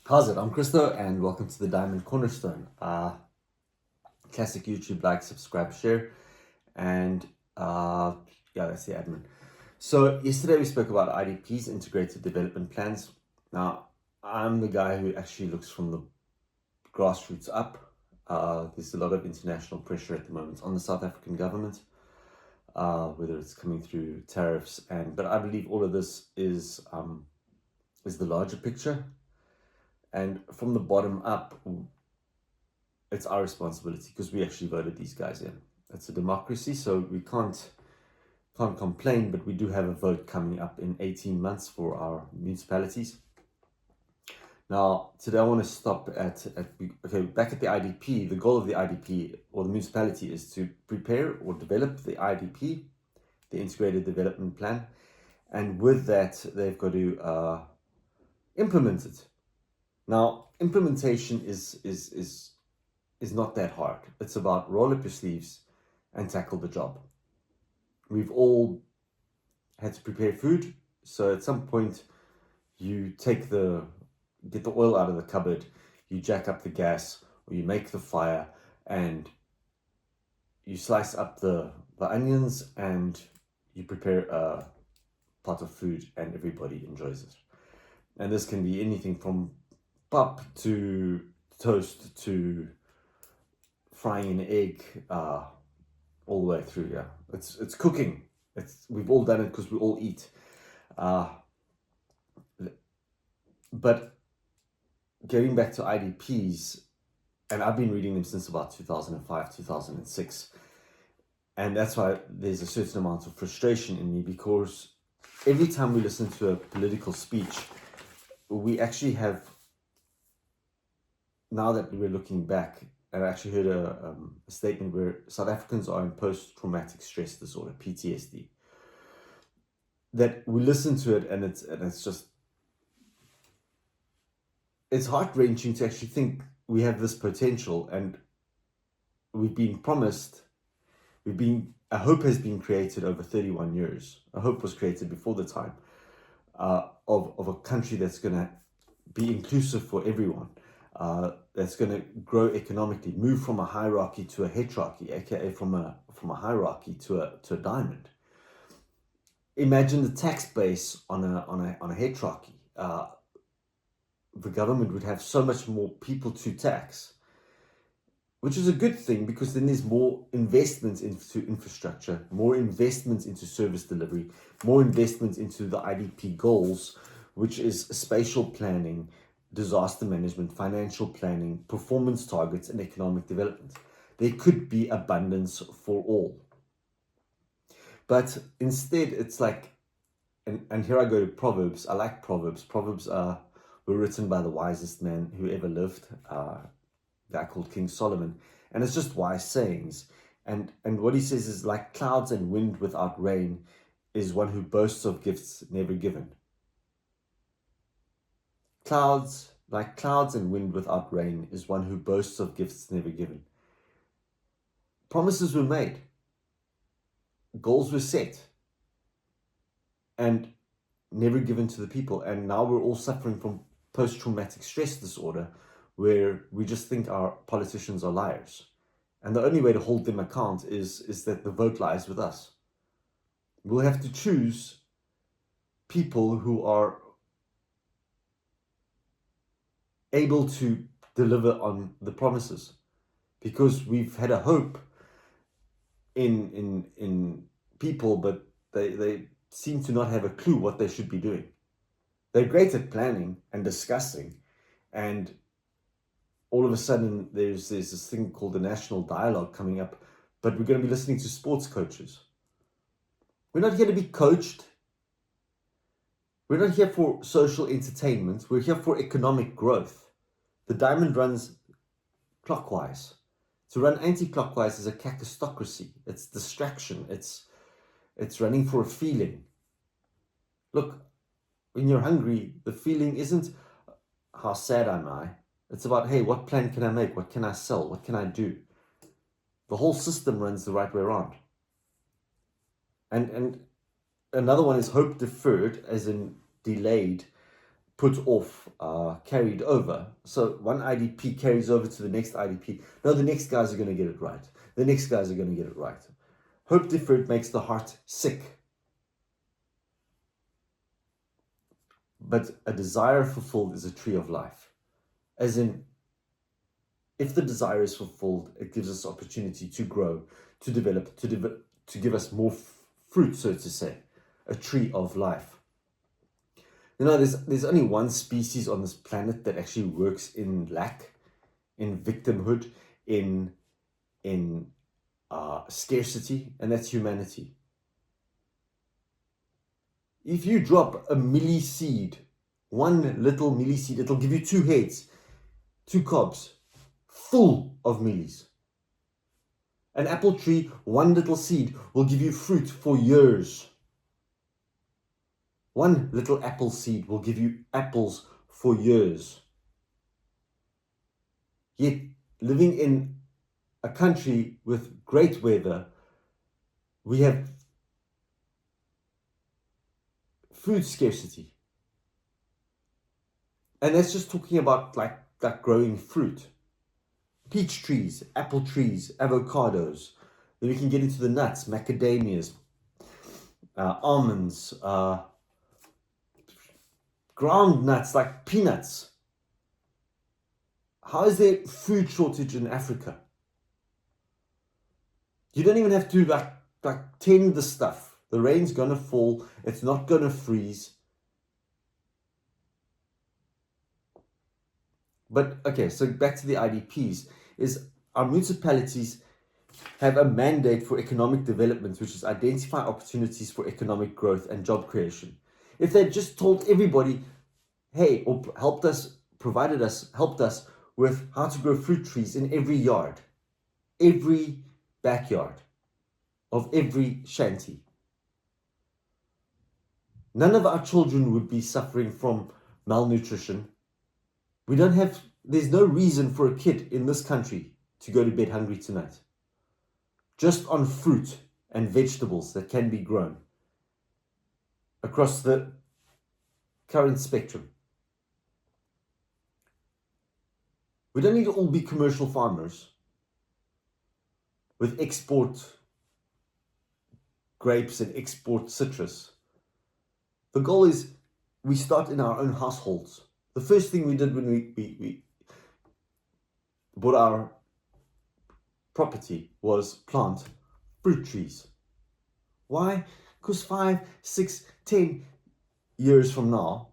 How's it? I'm Christo, and welcome to the Diamond Cornerstone. Classic YouTube like, subscribe, share, and yeah, that's the admin. So yesterday we spoke about IDPs, integrated development plans. Now I'm the guy who actually looks from the grassroots up. There's a lot of international pressure at the moment on the South African government, whether it's coming through tariffs, but I believe all of this is the larger picture. And from the bottom up, it's our responsibility because we actually voted these guys in. It's a democracy, so we can't complain, but we do have a vote coming up in 18 months for our municipalities. Now, today I want to stop back at the IDP. The goal of the IDP or the municipality is to prepare or develop the IDP, the Integrated Development Plan, and with that, they've got to implement it. Now, implementation is not that hard. It's about roll up your sleeves and tackle the job. We've all had to prepare food, so at some point you get the oil out of the cupboard, you jack up the gas, or you make the fire, and you slice up the onions, and you prepare a pot of food, and everybody enjoys it. And this can be anything from pap to toast to frying an egg, all the way through. Yeah, it's cooking. We've all done it because we all eat. But getting back to IDPs, and I've been reading them since about 2005, 2006, and that's why there's a certain amount of frustration in me, because every time we listen to a political speech, we actually have, now that we're looking back, and I actually heard a statement where South Africans are in post-traumatic stress disorder, PTSD. That we listen to it, and it's just, it's heart-wrenching to actually think we have this potential, and we've been promised, a hope has been created over 31 years. A hope was created before the time of a country that's going to be inclusive for everyone. That's going to grow economically, move from a hierarchy to a heterarchy, aka from a hierarchy to a diamond. Imagine the tax base on a heterarchy. The government would have so much more people to tax, which is a good thing, because then there's more investments into infrastructure, more investments into service delivery, more investments into the IDP goals, which is spatial planning, disaster management, financial planning, performance targets, and economic development. There could be abundance for all. But instead, it's like, and here I go to Proverbs. I like Proverbs. Proverbs were written by the wisest man who ever lived, a guy called King Solomon. And it's just wise sayings. And what he says is, like clouds and wind without rain is one who boasts of gifts never given. Like clouds and wind without rain is one who boasts of gifts never given. Promises were made. Goals were set. And never given to the people. And now we're all suffering from post-traumatic stress disorder, where we just think our politicians are liars. And the only way to hold them account is that the vote lies with us. We'll have to choose people who are able to deliver on the promises, because we've had a hope in people, but they seem to not have a clue what they should be doing. They're great at planning and discussing, and all of a sudden there's this thing called the national dialogue coming up, but we're going to be listening to sports coaches. We're not here to be coached. We're not here for social entertainment. We're here for economic growth. The diamond runs clockwise. To run anti-clockwise is a cacostocracy. It's distraction. It's running for a feeling. Look, when you're hungry, the feeling isn't how sad am I. It's about, hey, what plan can I make? What can I sell? What can I do? The whole system runs the right way around. And another one is hope deferred, as in delayed. put off, carried over. So one IDP carries over to the next IDP. No, the next guys are going to get it right. The next guys are going to get it right. Hope deferred makes the heart sick. But a desire fulfilled is a tree of life. As in, if the desire is fulfilled, it gives us opportunity to grow, to develop, to give us more fruit, so to say, a tree of life. You know, there's only one species on this planet that actually works in lack, in victimhood, in scarcity, and that's humanity. If you drop a milli seed, one little milli seed, it'll give you 2 heads, 2 cobs, full of millies. An apple tree, one little seed, will give you fruit for years. One little apple seed will give you apples for years. Yet, living in a country with great weather, we have food scarcity. And that's just talking about like growing fruit. Peach trees, apple trees, avocados. Then we can get into the nuts, macadamias, almonds, ground nuts like peanuts. How is there food shortage in Africa? You don't even have to like tend the stuff. The rain's gonna fall. It's not gonna freeze. But okay, so back to the IDPs, is our municipalities have a mandate for economic development, which is identify opportunities for economic growth and job creation. If they just told everybody, hey, or helped us with how to grow fruit trees in every yard, every backyard of every shanty, none of our children would be suffering from malnutrition. There's no reason for a kid in this country to go to bed hungry tonight. Just on fruit and vegetables that can be grown across the current spectrum. We don't need to all be commercial farmers with export grapes and export citrus. The goal is we start in our own households. The first thing we did when we bought our property was plant fruit trees. Why? Because 5, 6, 10 years from now,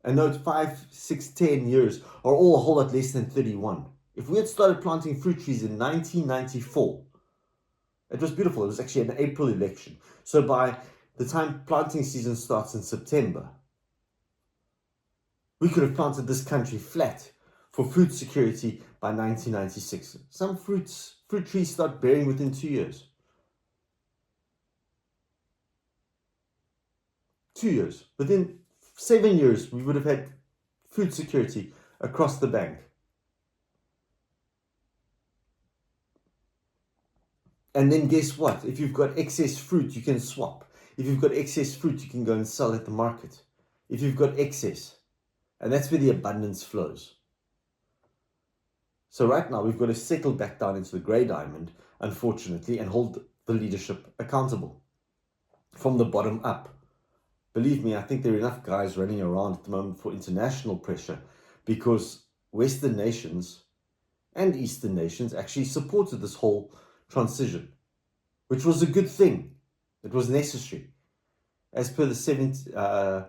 and note 5, 6, 10 years are all a whole lot less than 31. If we had started planting fruit trees in 1994, it was beautiful. It was actually an April election. So by the time planting season starts in September, we could have planted this country flat for food security by 1996. Some fruit trees start bearing within 2 years. 2 years. Within 7 years, we would have had food security across the bank. And then guess what? If you've got excess fruit, you can swap. If you've got excess fruit, you can go and sell at the market. If you've got excess. And that's where the abundance flows. So right now, we've got to settle back down into the grey diamond, unfortunately, and hold the leadership accountable from the bottom up. Believe me, I think there are enough guys running around at the moment for international pressure, because Western nations and Eastern nations actually supported this whole transition, which was a good thing. It was necessary. As per the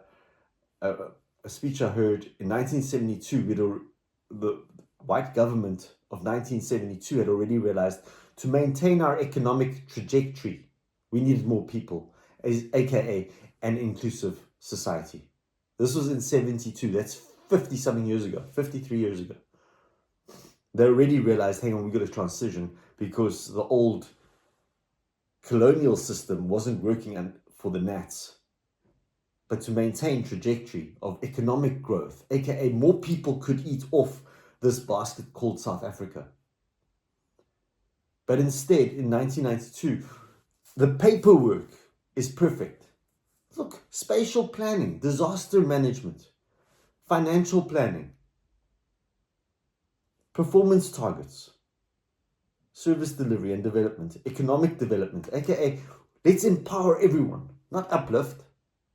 a speech I heard in 1972, the white government of 1972 had already realized to maintain our economic trajectory, we needed more people, aka an inclusive society. This was in 72. That's 50-something years ago, 53 years ago. They already realized, hang on, we've got to transition because the old colonial system wasn't working for the Nats. But to maintain trajectory of economic growth, aka more people could eat off this basket called South Africa. But instead, in 1992, the paperwork is perfect. Look, spatial planning, disaster management, financial planning, performance targets, service delivery and development, economic development, aka let's empower everyone, not uplift,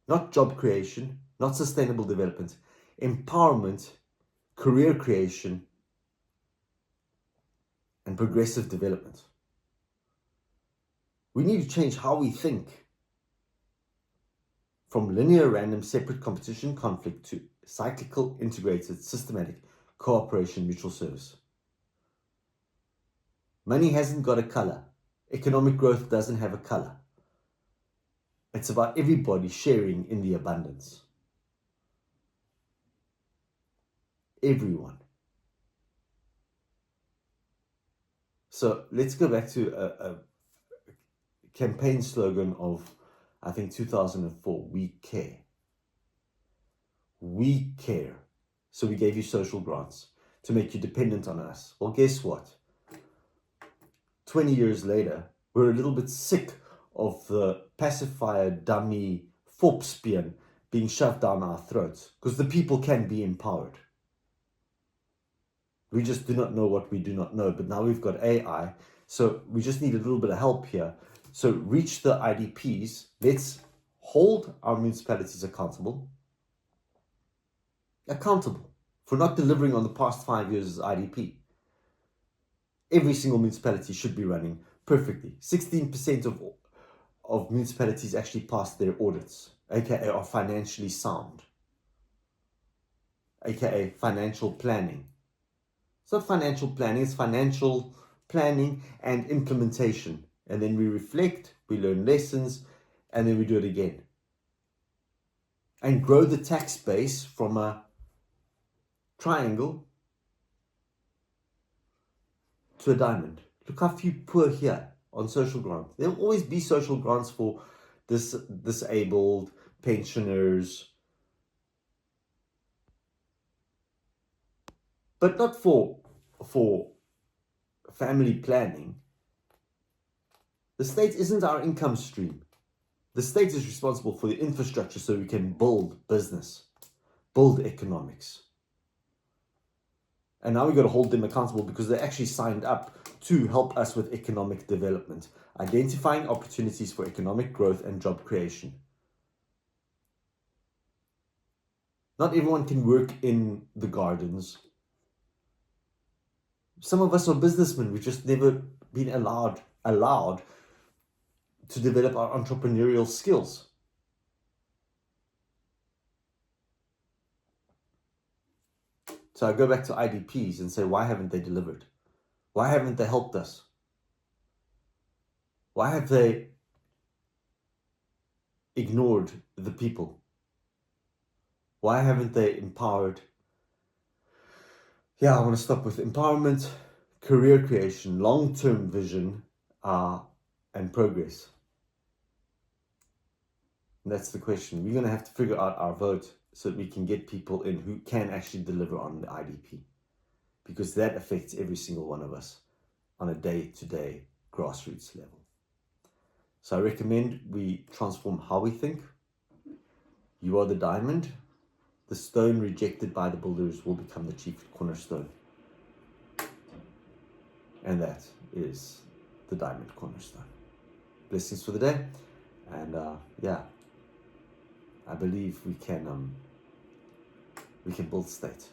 not job creation, not sustainable development, empowerment, career creation, and progressive development. We need to change how we think from linear, random, separate competition, conflict to cyclical, integrated, systematic cooperation, mutual service. Money hasn't got a color. Economic growth doesn't have a color. It's about everybody sharing in the abundance. Everyone. So let's go back to a campaign slogan of, I think, 2004. We care. We care. So we gave you social grants to make you dependent on us. Well, guess what? 20 years later, we're a little bit sick of the pacifier dummy Forpspion being shoved down our throats, because the people can be empowered. We just do not know what we do not know, but now we've got AI, so we just need a little bit of help here. So reach the IDPs. Let's hold our municipalities accountable for not delivering on the past 5 years as IDP. Every single municipality should be running perfectly. 16% of municipalities actually pass their audits, aka are financially sound, aka financial planning. It's not financial planning, it's financial planning and implementation. And then we reflect, we learn lessons, and then we do it again. And grow the tax base from a triangle to a diamond. Look how few poor here on social grants. There will always be social grants for disabled, pensioners, but not for family planning. The state isn't our income stream. The state is responsible for the infrastructure so we can build business, build economics. And now we've got to hold them accountable because they actually signed up to help us with economic development, identifying opportunities for economic growth and job creation. Not everyone can work in the gardens. Some of us are businessmen. We've just never been allowed to develop our entrepreneurial skills. So I go back to IDPs and say, why haven't they delivered? Why haven't they helped us? Why have they ignored the people? Why haven't they empowered? Yeah, I want to stop with empowerment, career creation, long-term vision, and progress. And that's the question. We're going to have to figure out our vote so that we can get people in who can actually deliver on the IDP, because that affects every single one of us on a day-to-day grassroots level. So I recommend we transform how we think. You are the diamond. The stone rejected by the builders will become the chief cornerstone. And that is the diamond cornerstone. Blessings for the day. And I believe we can build state.